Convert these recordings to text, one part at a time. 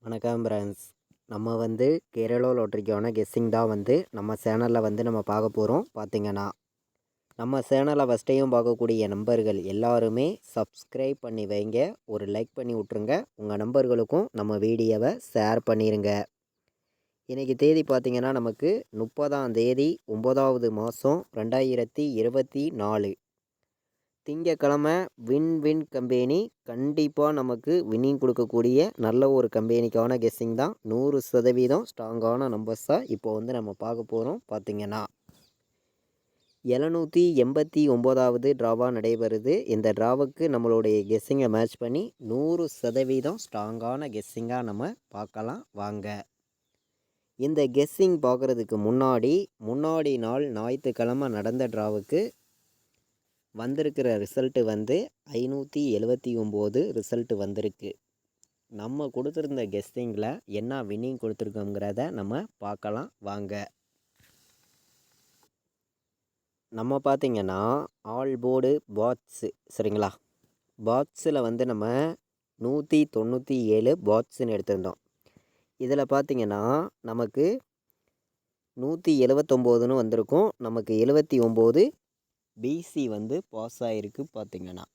வணக்கம் ஃப்ரெண்ட்ஸ். நம்ம வந்து கேரளா லாட்ரிக்கான கெஸ்ஸிங் தான் வந்து நம்ம சேனலில் வந்து நம்ம பார்க்க போகிறோம். பார்த்திங்கன்னா நம்ம சேனலை ஃபஸ்ட்டையும் பார்க்கக்கூடிய நண்பர்கள் எல்லாருமே சப்ஸ்கிரைப் பண்ணி வைங்க, ஒரு லைக் பண்ணி விட்ருங்க, உங்கள் நண்பர்களுக்கும் நம்ம வீடியோவை ஷேர் பண்ணிடுங்க. இன்றைக்கி தேதி பார்த்திங்கன்னா நமக்கு 30ஆம் தேதி 9வது மாதம் 2024 திங்கக்கிழமை. வின் கம்பெனி கண்டிப்பாக நமக்கு வின்னிங் கொடுக்கக்கூடிய நல்ல ஒரு கம்பெனிக்கான கெஸ்ஸிங் தான். 100% ஸ்ட்ராங்கான நம்பர்ஸாக இப்போ வந்து நம்ம பார்க்க போகிறோம். பார்த்திங்கன்னா 789வது ட்ராவாக நடைபெறுது. இந்த ட்ராவுக்கு நம்மளுடைய கெஸ்ஸிங்கை மேட்ச் பண்ணி 100% ஸ்ட்ராங்கான கெஸ்ஸிங்காக நம்ம பார்க்கலாம் வாங்க. இந்த கெஸ்ஸிங் பார்க்குறதுக்கு முன்னாடி நாள் ஞாயிற்றுக்கிழமை நடந்த ட்ராவுக்கு வந்திருக்கிற ரிசல்ட்டு வந்து 579 ரிசல்ட்டு வந்திருக்கு. நம்ம கொடுத்துருந்த கெஸ்ஸிங்கில் என்ன வின்னிங் கொடுத்துருக்கோங்கிறத நம்ம பார்க்கலாம் வாங்க. நம்ம பார்த்திங்கன்னா ஆல் போர்டு பாட்ஸு சரிங்களா, பாட்ஸில் வந்து நம்ம 197 பாட்ஸுன்னு எடுத்திருந்தோம். இதில் பார்த்திங்கன்னா நமக்கு 179ன்னு வந்திருக்கும். நமக்கு 79 பிசி வந்து பாஸ் ஆகிருக்கு. பார்த்திங்கன்னா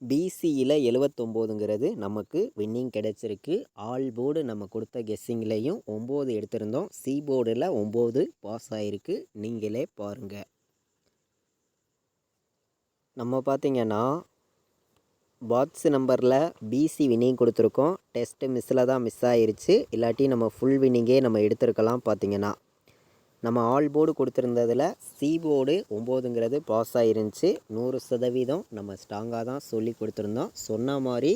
பிசியில் 79ங்கிறது நமக்கு வின்னிங் கிடச்சிருக்கு. ஆல் போர்டு நம்ம கொடுத்த கெஸ்ஸிங்லேயும் 9 எடுத்திருந்தோம். சி போர்டில் 9 பாஸ் ஆகிருக்கு. நீங்களே பாருங்கள். நம்ம பார்த்திங்கன்னா பாக்ஸ் நம்பரில் பிசி வின்னிங் கொடுத்துருக்கோம். டெஸ்ட்டு மிஸ்ஸில் தான் மிஸ் ஆகிருச்சு, இல்லாட்டி நம்ம ஃபுல் வின்னிங்கே நம்ம எடுத்திருக்கலாம். பார்த்திங்கன்னா நம்ம ஆல் போர்டு கொடுத்துருந்ததில் சி போர்டு 9ங்கிறது பாஸ் ஆகிருந்துச்சு. 100% நம்ம ஸ்ட்ராங்காக தான் சொல்லி கொடுத்துருந்தோம். சொன்ன மாதிரி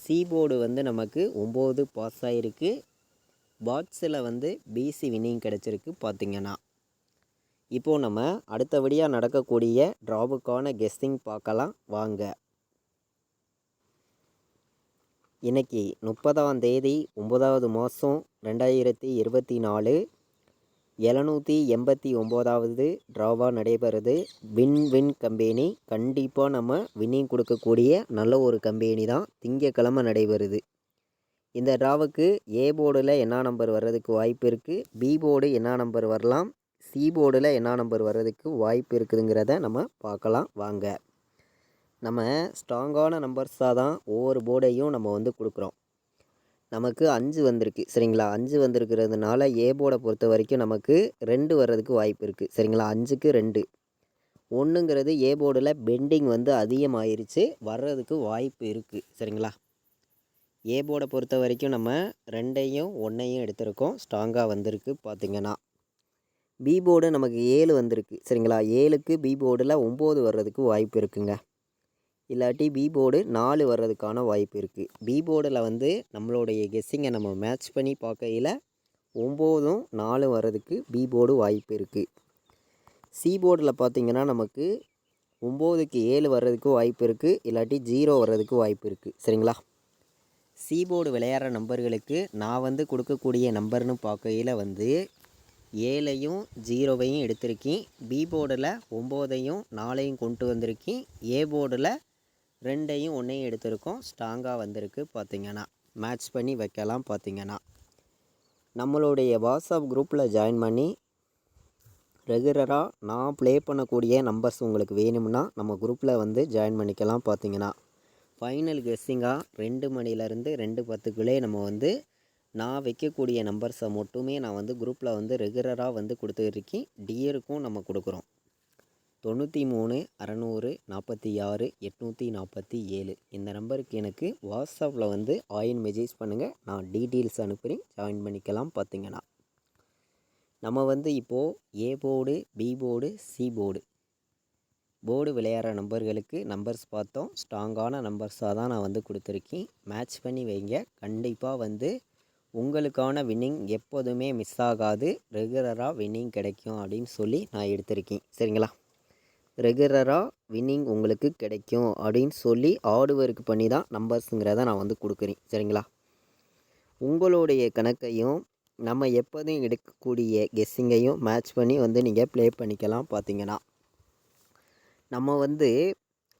சி போர்டு வந்து நமக்கு 9 பாஸ் ஆகிருக்கு. பாக்ஸில் வந்து பிசி வின்னிங் கிடச்சிருக்கு. பார்த்திங்கன்னா இப்போது நம்ம அடுத்தபடியாக நடக்கக்கூடிய ட்ராவுக்கான கெஸ்ஸிங் பார்க்கலாம் வாங்க. இன்றைக்கி 30ஆம் தேதி 9வது மாதம் 2024 789வது ட்ராவாக நடைபெறுது. வின் கம்பெனி கண்டிப்பாக நம்ம வின்னிங் கொடுக்கக்கூடிய நல்ல ஒரு கம்பெனி தான். திங்கக்கிழமை நடைபெறுது. இந்த ட்ராவுக்கு ஏ போர்டில் என்ன நம்பர் வர்றதுக்கு வாய்ப்பு இருக்குது, பி போர்டு என்ன நம்பர் வரலாம், சி போர்டில் என்ன நம்பர் வர்றதுக்கு வாய்ப்பு இருக்குதுங்கிறத நம்ம பார்க்கலாம் வாங்க. நம்ம ஸ்ட்ராங்கான நம்பர்ஸாக தான் ஒவ்வொரு போர்டையும் நம்ம வந்து கொடுக்குறோம். நமக்கு 5 வந்திருக்கு சரிங்களா. 5 வந்திருக்கிறதுனால ஏ போர்டை பொறுத்த வரைக்கும் நமக்கு 2 வர்றதுக்கு வாய்ப்பு இருக்குது சரிங்களா. 5க்கு 2 1ங்கிறது ஏ போர்டில் பெண்டிங் வந்து அதிகமாகிருச்சு, வர்றதுக்கு வாய்ப்பு இருக்குது சரிங்களா. ஏ போர்டை பொறுத்த வரைக்கும் நம்ம 2ஐயும் 1ஐயும் எடுத்திருக்கோம், ஸ்ட்ராங்காக வந்திருக்கு. பார்த்திங்கன்னா பி போர்டு நமக்கு 7 வந்திருக்கு சரிங்களா. 7க்கு பி போர்டில் 9 வர்றதுக்கு வாய்ப்பு இருக்குங்க, இல்லாட்டி பி போர்டு 4 வர்றதுக்கான வாய்ப்பு இருக்குது. பி போர்டில் வந்து நம்மளுடைய கெஸ்ஸிங்கை நம்ம மேட்ச் பண்ணி பார்க்கையில் 9ம் 4 வர்றதுக்கு பி போர்டு வாய்ப்பு இருக்குது. சி போர்டில் பார்த்திங்கன்னா நமக்கு 9க்கு 7 வர்றதுக்கு வாய்ப்பு இருக்குது, இல்லாட்டி 0 வர்றதுக்கு வாய்ப்பு இருக்குது சரிங்களா. சி போர்டு விளையாடுற நம்பர்களுக்கு நான் வந்து கொடுக்கக்கூடிய நம்பர்னு பார்க்கையில் வந்து 7ஐயும் 0வையும் எடுத்திருக்கேன். பி போர்டில் 9ஐயும் 4ஐயும் கொண்டு வந்திருக்கேன். ஏ போர்டில் 2ஐயும் 1ஐயும் எடுத்திருக்கோம், ஸ்ட்ராங்காக வந்திருக்கு. பார்த்திங்கன்னா மேட்ச் பண்ணி வைக்கலாம். பார்த்திங்கன்னா நம்மளுடைய வாட்ஸ்அப் குரூப்பில் ஜாயின் பண்ணி ரெகுலராக நான் ப்ளே பண்ணக்கூடிய நம்பர்ஸ் உங்களுக்கு வேணும்னா நம்ம குரூப்பில் வந்து ஜாயின் பண்ணிக்கலாம். பார்த்திங்கன்னா ஃபைனல் கெஸ்ஸிங்காக 2 மணிலேருந்து 2:10க்குள்ளே நம்ம வந்து நான் வைக்கக்கூடிய நம்பர்ஸை மட்டுமே நான் வந்து குரூப்பில் வந்து ரெகுலராக வந்து கொடுத்துருக்கேன். டியருக்கும் நம்ம கொடுக்குறோம். 93 600 46 847 இந்த நம்பருக்கு எனக்கு வாட்ஸ்அப்பில் வந்து ஆயின் மெசேஜ் பண்ணுங்கள், நான் டீட்டெயில்ஸ் அனுப்புகிறேன், ஜாயின் பண்ணிக்கலாம். பார்த்திங்கன்னா நம்ம வந்து இப்போது A board, B board, C board விளையாடுற நம்பர்களுக்கு நம்பர்ஸ் பார்த்தோம். ஸ்ட்ராங்கான நம்பர்ஸாக தான் நான் வந்து கொடுத்துருக்கேன். மேட்ச் பண்ணி வைங்க, கண்டிப்பாக வந்து உங்களுக்கான வின்னிங் எப்போதுமே மிஸ் ஆகாது. ரெகுலராக வின்னிங் கிடைக்கும் அப்படின்னு சொல்லி நான் எடுத்திருக்கேன் சரிங்களா. ரெகுலராக வின்னிங் உங்களுக்கு கிடைக்கும் அப்படின்னு சொல்லி ஹார்ட் ஒர்க் பண்ணி தான் நம்பர்ஸுங்கிறத நான் வந்து கொடுக்குறேன் சரிங்களா. உங்களுடைய கணக்கையும் நம்ம எப்போதும் எடுக்கக்கூடிய கெஸ்ஸிங்கையும் மேட்ச் பண்ணி வந்து நீங்கள் ப்ளே பண்ணிக்கலாம். பார்த்திங்கன்னா நம்ம வந்து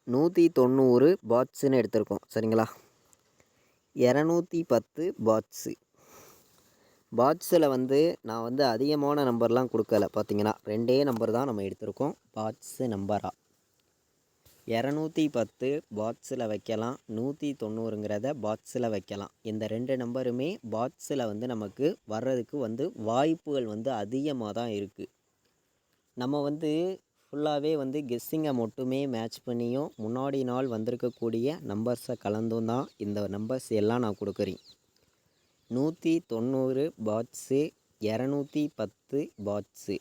190 பாட்ஸுன்னு எடுத்திருக்கோம் சரிங்களா. 210 பாட்ஸு. பாட்ஸில் வந்து நான் வந்து அதிகமான நம்பர்லாம் கொடுக்கல. பார்த்தீங்கன்னா 2 நம்பர் தான் நம்ம எடுத்திருக்கோம் பாட்ஸு நம்பராக. 210 பாட்ஸில் வைக்கலாம், 190ங்கிறத பாட்ஸில் வைக்கலாம். இந்த 2 நம்பருமே பாட்ஸில் வந்து நமக்கு வர்றதுக்கு வந்து வாய்ப்புகள் வந்து அதிகமாக தான் இருக்குது. நம்ம வந்து ஃபுல்லாகவே வந்து கெஸ்ஸிங்கை மட்டுமே மேட்ச் பண்ணியும் முன்னாடி நாள் வந்திருக்கக்கூடிய நம்பர்ஸை கலந்தும் தான் இந்த நம்பர்ஸ் எல்லாம் நான் கொடுக்குறேன். 190 பாட்ஸு, 210 பாட்ஸு.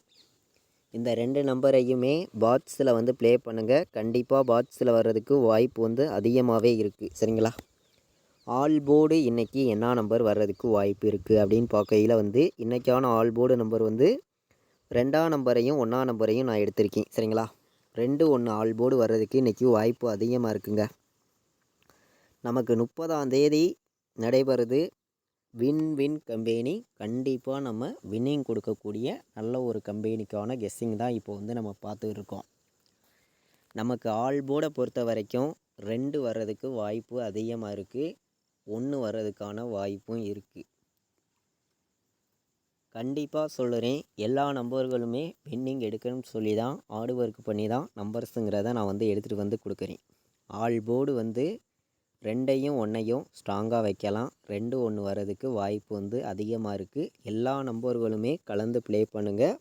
இந்த 2 நம்பரையுமே பாட்ஸில் வந்து ப்ளே பண்ணுங்கள். கண்டிப்பாக பாட்ஸில் வர்றதுக்கு வாய்ப்பு வந்து அதிகமாகவே இருக்குது சரிங்களா. ஆல் போர்டு இன்றைக்கி என்ன நம்பர் வர்றதுக்கு வாய்ப்பு இருக்குது அப்படின்னு பார்க்கையில் வந்து இன்றைக்கான ஆல் போர்டு நம்பர் வந்து 2ஆம் நம்பரையும் 1ஆம் நம்பரையும் நான் எடுத்திருக்கேன் சரிங்களா. 2 1 ஆல் போர்டு வர்றதுக்கு இன்றைக்கி வாய்ப்பு அதிகமாக இருக்குங்க. நமக்கு 30ஆம் தேதி நடைபெறுது வின் வின் கம்பெனி. கண்டிப்பாக நம்ம வின்னிங் கொடுக்கக்கூடிய நல்ல ஒரு கம்பெனிக்கான கெஸ்ஸிங் தான் இப்போ வந்து நம்ம பார்த்துட்டு இருக்கோம். நமக்கு ஆல் போர்டை பொறுத்த வரைக்கும் 2 வர்றதுக்கு வாய்ப்பு அதிகமாக இருக்குது, 1 வர்றதுக்கான வாய்ப்பும் இருக்குது. கண்டிப்பாக சொல்லுறேன், எல்லா நம்பர்களுமே வின்னிங் எடுக்கணும்னு சொல்லி தான் ஹார்டு ஒர்க் பண்ணி தான் நம்பர்ஸுங்கிறத நான் வந்து எடுத்துகிட்டு வந்து கொடுக்குறேன். ஆல் போர்டு வந்து 2யும் 1யும் ஸ்ட்ராங்காக வைக்கலாம். 2 1 வர்றதுக்கு வாய்ப்பு வந்து அதிகமாக இருக்குது. எல்லா நம்பர்களுமே கலந்து ப்ளே பண்ணுங்கள்.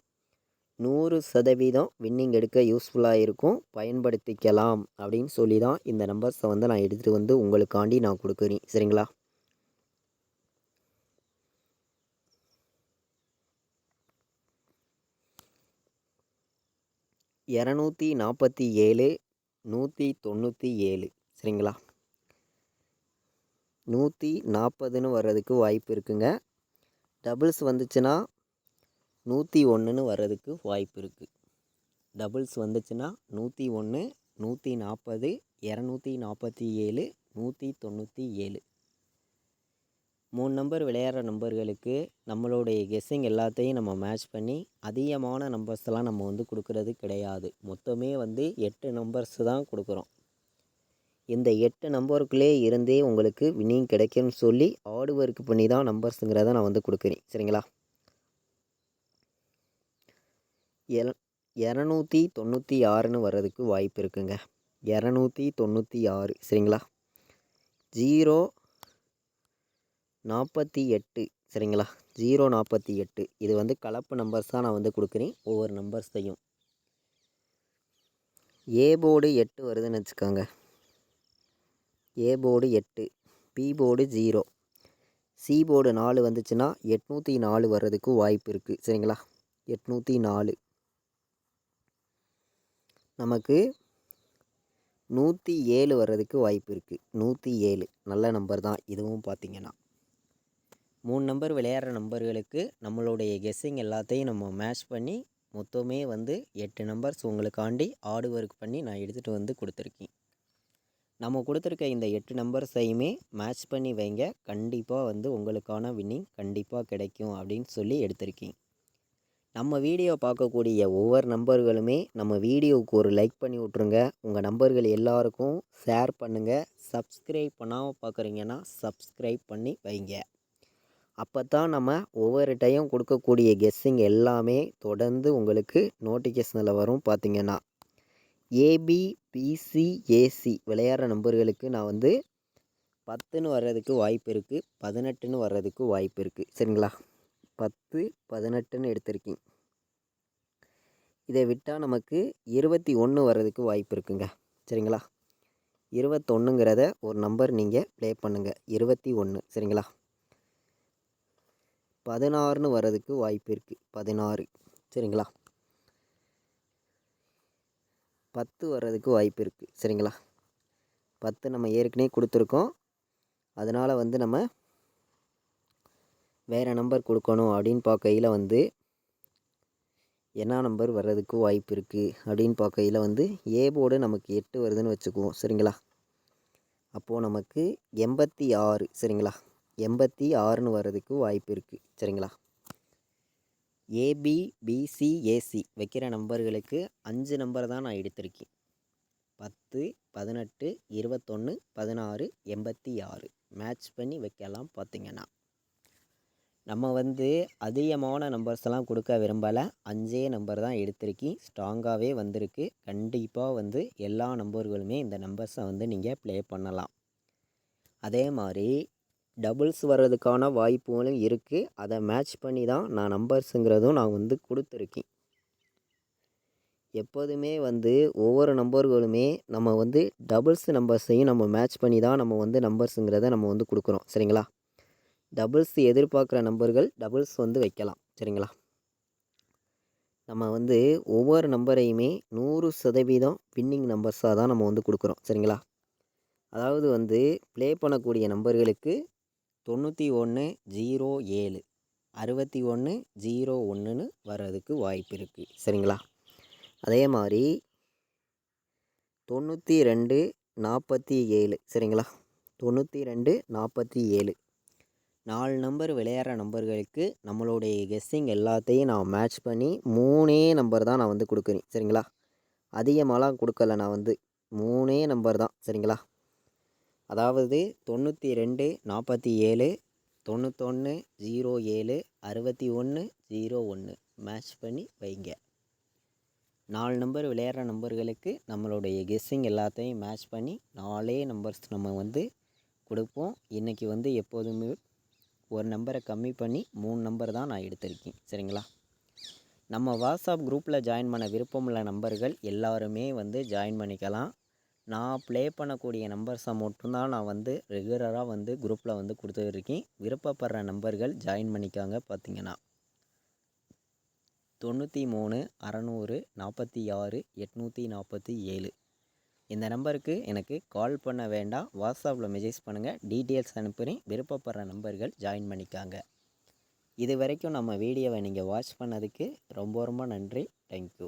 100% வின்னிங் எடுக்க யூஸ்ஃபுல்லாக இருக்கும், பயன்படுத்திக்கலாம் அப்படின்னு சொல்லி தான் இந்த நம்பர்ஸை வந்து நான் எடுத்துகிட்டு வந்து உங்களுக்காண்டி நான் கொடுக்குறேன் சரிங்களா. $247 197 சரிங்களா. 140ன்னு வர்றதுக்கு வாய்ப்பு இருக்குங்க. டபுள்ஸ் வந்துச்சுன்னா 101ன்னு வர்றதுக்கு வாய்ப்பு இருக்குது. டபுள்ஸ் வந்துச்சுன்னா 101, 140, 247, 197. 3 நம்பர் விளையாடுற நம்பர்களுக்கு நம்மளுடைய கெஸ்ஸிங் எல்லாத்தையும் நம்ம மேட்ச் பண்ணி அதிகமான நம்பர்ஸ்லாம் நம்ம வந்து கொடுக்கறது கிடையாது. மொத்தமே வந்து 8 நம்பர்ஸ் தான் கொடுக்குறோம். இந்த 8 நம்பருக்குள்ளே இருந்தே உங்களுக்கு வின்னிங் கிடைக்கும்னு சொல்லி ஹார்டு ஒர்க் பண்ணி தான் நம்பர்ஸுங்கிறத நான் வந்து கொடுக்குறேன் சரிங்களா. 296ன்னு வர்றதுக்கு வாய்ப்பு இருக்குங்க. 296 சரிங்களா. 048 சரிங்களா. 048 இது வந்து கலப்பு நம்பர்ஸ் தான் நான் வந்து கொடுக்குறேன். ஒவ்வொரு நம்பர்ஸையும் ஏ போர்டு 8 வருதுன்னு வச்சுக்கோங்க. A board 8, B board 0, C board 4 வந்துச்சுன்னா 804 வர்றதுக்கு வாய்ப்பு இருக்குது சரிங்களா. 804 நமக்கு 107 வர்றதுக்கு வாய்ப்பு இருக்குது. 107 நல்ல நம்பர் தான் இதுவும். பார்த்திங்கன்னா 3 நம்பர் விளையாடுற நம்பர்களுக்கு நம்மளுடைய கெஸ்ஸிங் எல்லாத்தையும் நம்ம மேட்ச் பண்ணி மொத்தமே வந்து 8 நம்பர்ஸ் உங்களுக்காண்டி ஹார்டு ஒர்க் பண்ணி நான் எடுத்துகிட்டு வந்து கொடுத்துருக்கேன். நம்ம கொடுத்துருக்க இந்த 8 நம்பர்ஸையுமே மேட்ச் பண்ணி வைங்க. கண்டிப்பாக வந்து உங்களுக்கான வின்னிங் கண்டிப்பாக கிடைக்கும் அப்படின்னு சொல்லி எடுத்திருக்கேன். நம்ம வீடியோ பார்க்கக்கூடிய ஒவ்வொரு நம்பர்களுமே நம்ம வீடியோவுக்கு ஒரு லைக் பண்ணி விட்ருங்க. உங்கள் நம்பர்கள் எல்லாருக்கும் ஷேர் பண்ணுங்கள். சப்ஸ்கிரைப் பண்ணாமல் பார்க்குறீங்கன்னா சப்ஸ்கிரைப் பண்ணி வைங்க. அப்போ தான் நம்ம ஒவ்வொரு டைம் கொடுக்கக்கூடிய கெஸ்ஸிங் எல்லாமே தொடர்ந்து உங்களுக்கு நோட்டிஃபிகேஷனில் வரும். பார்த்திங்கன்னா ஏபி பிசி ஏசி விளையாடுற நம்பர்களுக்கு நான் வந்து 10ன்னு வர்றதுக்கு வாய்ப்பு இருக்குது, 18ன்னு வர்றதுக்கு வாய்ப்பு இருக்குது சரிங்களா. 10 18ன்னு எடுத்திருக்கேன். இதை விட்டால் நமக்கு 21 வர்றதுக்கு வாய்ப்பு இருக்குங்க சரிங்களா. 21ங்கிறத ஒரு நம்பர் நீங்கள் ப்ளே பண்ணுங்கள். 21 சரிங்களா. 16ன்னு வர்றதுக்கு வாய்ப்பு இருக்குது. 16 சரிங்களா. 10 வர்றதுக்கு வாய்ப்பு இருக்குது சரிங்களா. 10 நம்ம ஏற்கனவே கொடுத்துருக்கோம். அதனால் வந்து நம்ம வேறு நம்பர் கொடுக்கணும் அப்படின்னு பார்க்கையில் வந்து என்ன நம்பர் வர்றதுக்கு வாய்ப்பு இருக்குது அப்படின்னு பார்க்கையில் வந்து ஏ போர்டு நமக்கு 8 வருதுன்னு வச்சுக்குவோம் சரிங்களா. அப்போது நமக்கு 86 சரிங்களா. 86ன்னு வர்றதுக்கு வாய்ப்பு இருக்குது சரிங்களா. ஏபி பிசி ஏசி வைக்கிற நம்பர்களுக்கு 5 நம்பர் தான் நான் எடுத்திருக்கேன். 10, 18, 21, 16, 86 மேட்ச் பண்ணி வைக்கலாம். பார்த்திங்கன்னா நம்ம வந்து அதிகமான நம்பர்ஸ் எல்லாம் கொடுக்க விரும்பலை. 5 நம்பர் தான் எடுத்திருக்கேன். ஸ்ட்ராங்காகவே வந்திருக்கு. கண்டிப்பாக வந்து எல்லா நம்பர்களுமே இந்த நம்பர்ஸை வந்து நீங்கள் ப்ளே பண்ணலாம். அதே மாதிரி டபுள்ஸ் வர்றதுக்கான வாய்ப்புகளும் இருக்குது. அதை மேட்ச் பண்ணி தான் நான் நம்பர்ஸுங்கிறதும் நான் வந்து கொடுத்துருக்கேன். எப்போதுமே வந்து ஒவ்வொரு நம்பர்களுமே நம்ம வந்து டபுள்ஸ் நம்பர்ஸையும் நம்ம மேட்ச் பண்ணி தான் நம்ம வந்து நம்பர்ஸுங்கிறத நம்ம வந்து கொடுக்குறோம். சரிங்களா? டபுள்ஸ் எதிர்பார்க்குற நம்பர்கள் டபுள்ஸ் வந்து வைக்கலாம். சரிங்களா? நம்ம வந்து ஒவ்வொரு நம்பரையுமே 100% வின்னிங் நம்பர்ஸாக தான் நம்ம வந்து கொடுக்குறோம். சரிங்களா? அதாவது வந்து ப்ளே பண்ணக்கூடிய நம்பர்களுக்கு 91, 07, 61, 01ன்னு வர்றதுக்கு வாய்ப்பு இருக்குது. சரிங்களா? அதே மாதிரி 92, 47. சரிங்களா? 92, 47 4 நம்பர் விளையாடுற நம்பர்களுக்கு நம்மளுடைய கெஸ்ஸிங் எல்லாத்தையும் நான் மேட்ச் பண்ணி 3 நம்பர் தான் நான் வந்து கொடுக்குறேன். சரிங்களா? அதிகமாகலாம் கொடுக்கல. நான் வந்து 3 நம்பர் தான். சரிங்களா? அதாவது 92, 47, 91, 07, 61, 01 மேட்ச் பண்ணி வைங்க. 4 நம்பர் விளையாடுற நம்பர்களுக்கு நம்மளுடைய கெஸ்ஸிங் எல்லாத்தையும் மேட்ச் பண்ணி 4 நம்பர்ஸ் நம்ம வந்து கொடுப்போம். இன்றைக்கி வந்து எப்போதுமே ஒரு நம்பரை கம்மி பண்ணி 3 நம்பர் தான் நான் எடுத்திருக்கேன். சரிங்களா? நம்ம வாட்ஸ்அப் குரூப்பில் ஜாயின் பண்ண விருப்பமுள்ள நம்பர்கள் எல்லாருமே வந்து ஜாயின் பண்ணிக்கலாம். நான் ப்ளே பண்ணக்கூடிய நம்பர்ஸை மட்டும்தான் நான் வந்து ரெகுலராக வந்து குரூப்பில் வந்து கொடுத்துருக்கேன். விருப்பப்படுற நம்பர்கள் ஜாயின் பண்ணிக்காங்க. பார்த்திங்கன்னா 93, 600, 46, 847 இந்த நம்பருக்கு எனக்கு கால் பண்ண வேண்டாம். வாட்ஸ்அப்பில் மெசேஜ் பண்ணுங்கள். டீட்டெயில்ஸ் அனுப்புகிறேன். விருப்பப்படுற நம்பர்கள் ஜாயின் பண்ணிக்காங்க. இது வரைக்கும் நம்ம வீடியோவை நீங்கள் வாட்ச் பண்ணதுக்கு ரொம்ப ரொம்ப நன்றி. தேங்க்யூ.